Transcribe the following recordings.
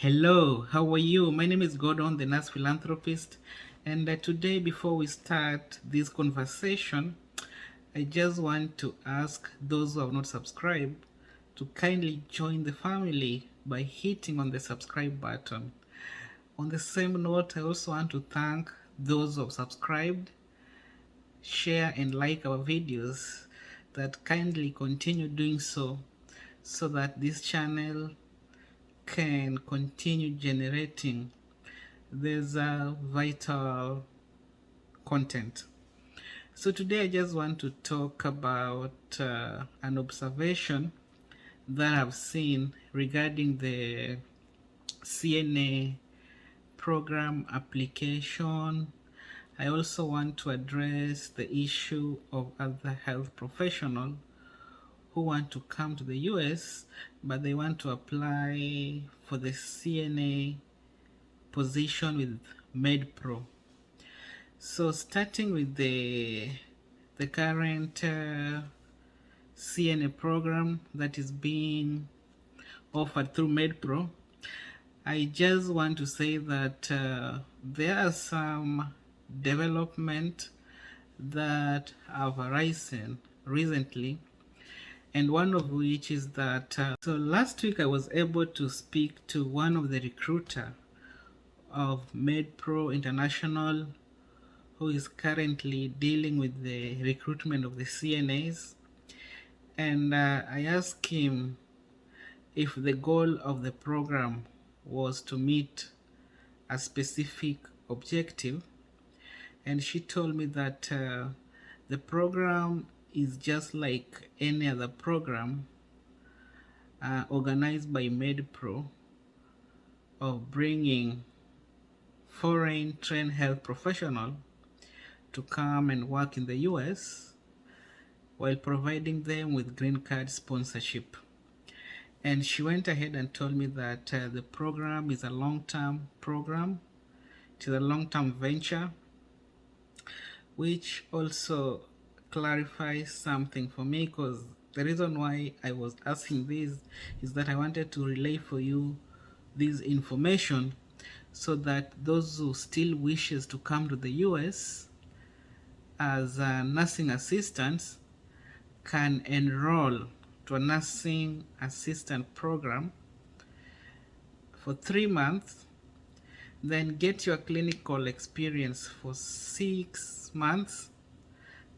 Hello, how are you? My name is Gordon, the nurse philanthropist, and today, before we start this conversation, I just want to ask those who have not subscribed to kindly join the family by hitting on the subscribe button. On the same note, I also want to thank those who have subscribed, share, and like our videos, that kindly continue doing so that this channel can continue generating this vital content. So today I just want to talk about an observation that I've seen regarding the CNA program application. I also want to address the issue of other health professionals who want to come to the US, but they want to apply for the CNA position with MedPro. So starting with the current CNA program that is being offered through MedPro, I just want to say that there are some development that have arisen recently, and one of which is that so last week I was able to speak to one of the recruiter of MedPro International, who is currently dealing with the recruitment of the CNAs, and I asked him if the goal of the program was to meet a specific objective, and she told me that the program is just like any other program organized by MedPro of bringing foreign trained health professionals to come and work in the US while providing them with green card sponsorship. And she went ahead and told me that the program is a long-term program. It is a long-term venture, which also clarifies something for me, because the reason why I was asking this is that I wanted to relay for you this information so that those who still wishes to come to the US as nursing assistants can enroll to a nursing assistant program for 3 months, then get your clinical experience for 6 months,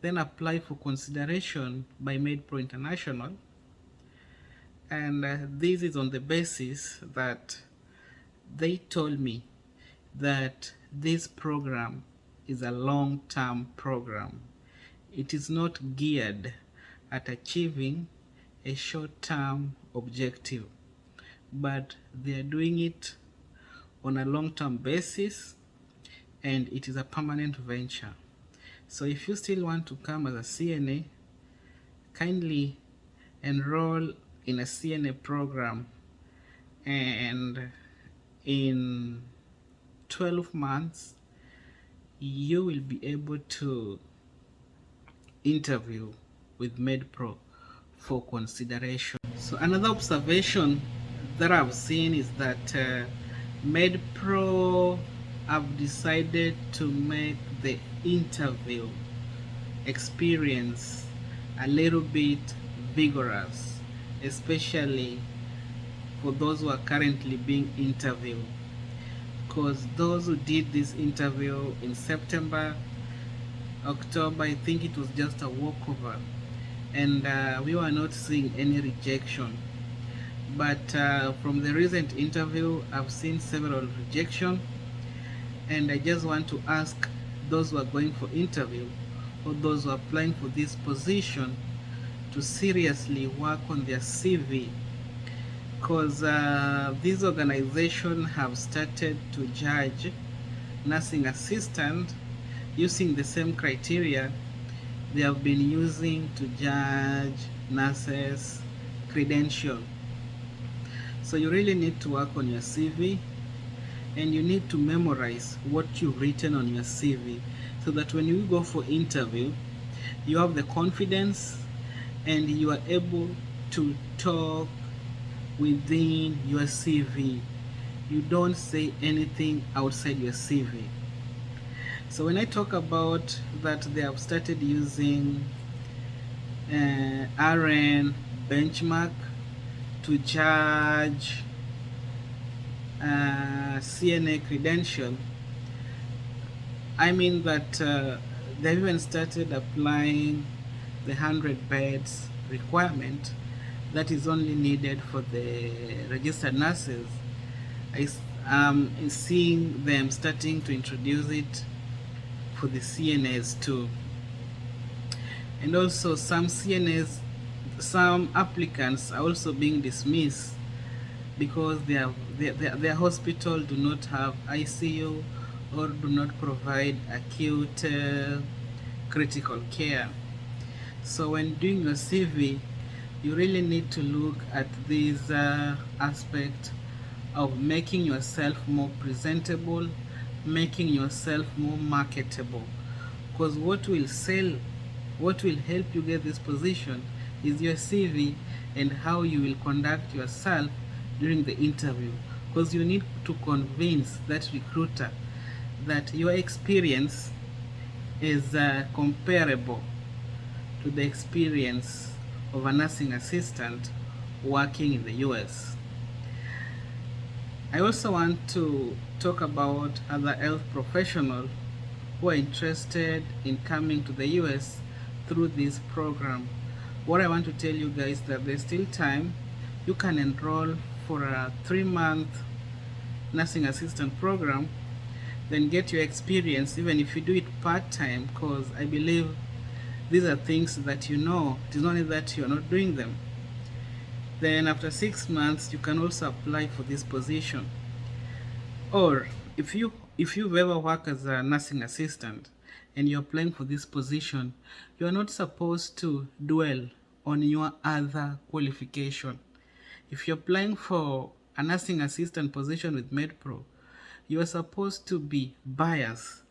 then apply for consideration by MedPro International. And this is on the basis that they told me that this program is a long-term program. It is not geared at achieving a short-term objective, but they are doing it on a long-term basis, and it is a permanent venture. So if you still want to come as a CNA, kindly enroll in a CNA program, and in 12 months you will be able to interview with MedPro for consideration. So another observation that I've seen is that MedPro have decided to make the interview experience a little bit vigorous, especially for those who are currently being interviewed, because those who did this interview in September, October, I think it was just a walkover, and we were not seeing any rejection. But from the recent interview, I've seen several rejection, and I just want to ask those who are going for interview or those who are applying for this position to seriously work on their CV, because these organizations have started to judge nursing assistant using the same criteria they have been using to judge nurses' credential. So you really need to work on your CV, and you need to memorize what you've written on your CV, so that when you go for interview, you have the confidence and you are able to talk within your CV you don't say anything outside your CV. So when I talk about that they have started using RN benchmark to judge CNA credential, I mean that they've even started applying the 100 beds requirement that is only needed for the registered nurses. I'm seeing them starting to introduce it for the CNAs too. And also some applicants are also being dismissed because their hospital do not have ICU or do not provide acute critical care. So when doing your CV, you really need to look at this aspect of making yourself more presentable, making yourself more marketable. Because what will help you get this position is your CV and how you will conduct yourself during the interview. Because you need to convince that recruiter that your experience is comparable to the experience of a nursing assistant working in the US. I also want to talk about other health professionals who are interested in coming to the US through this program. What I want to tell you guys that there's still time. You can enroll for a 3-month nursing assistant program, then get your experience even if you do it part-time, because I believe these are things that you know. It is only that you're not doing them. Then after 6 months you can also apply for this position. Or if you've ever worked as a nursing assistant and you're applying for this position, you are not supposed to dwell on your other qualification. If you're applying for a nursing assistant position with MedPro, you are supposed to be biased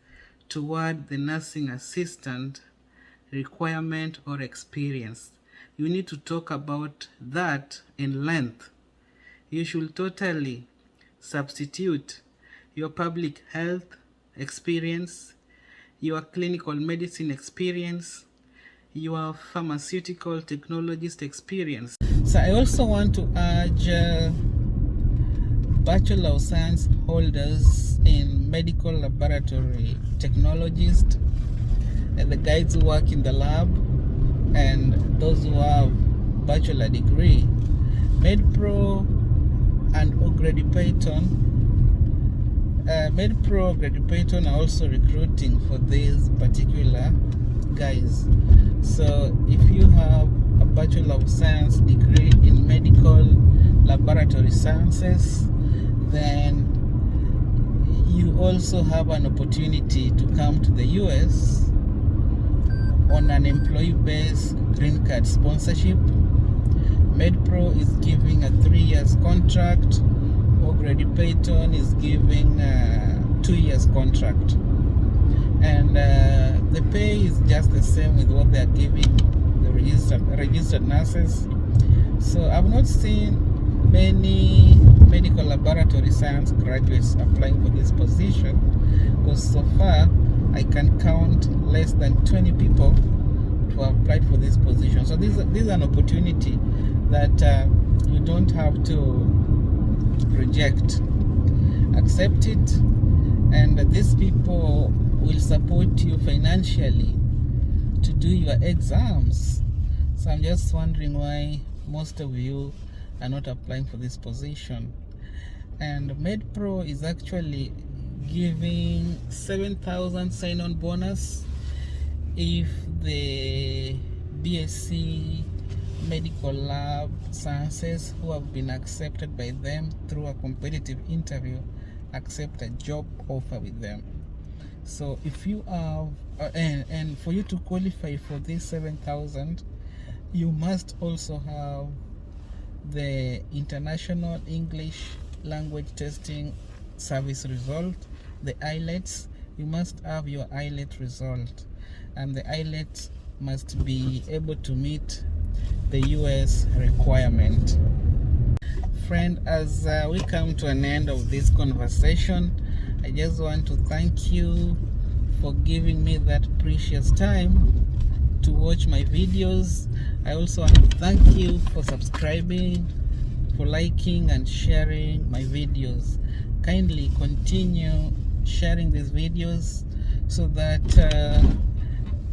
toward the nursing assistant requirement or experience. You need to talk about that in length. You should totally substitute your public health experience, your clinical medicine experience, your pharmaceutical technologist experience. So I also want to urge Bachelor of Science holders in medical laboratory technologist, and the guys who work in the lab, and those who have bachelor degree, MedPro and O'Grady Payton. MedPro, Grady Payton are also recruiting for these particular guys. So if you have a Bachelor of Science degree in medical laboratory sciences, then you also have an opportunity to come to the US on an employee-based green card sponsorship. MedPro is giving a 3-year contract. O'Grady Payton is giving a 2-year contract. And the pay is just the same with what they are giving the registered nurses. So I've not seen many medical laboratory science graduates applying for this position, because so far I can count less than 20 people who have applied for this position. So this is an opportunity that you don't have to reject. Accept it, and these people will support you financially to do your exams. So I'm just wondering why most of you are not applying for this position. And MedPro is actually giving 7,000 sign-on bonus if the BSc medical lab sciences who have been accepted by them through a competitive interview accept a job offer with them. So if you have and for you to qualify for this 7,000, you must also have the International English Language Testing Service result, the IELTS. You must have your IELTS result, and the IELTS must be able to meet the US requirement. friend, as we come to an end of this conversation, I just want to thank you for giving me that precious time to watch my videos. I also want to thank you for subscribing, for liking and sharing my videos. Kindly continue sharing these videos so that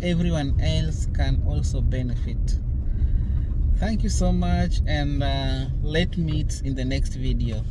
everyone else can also benefit. Thank you so much, and let's meet in the next video.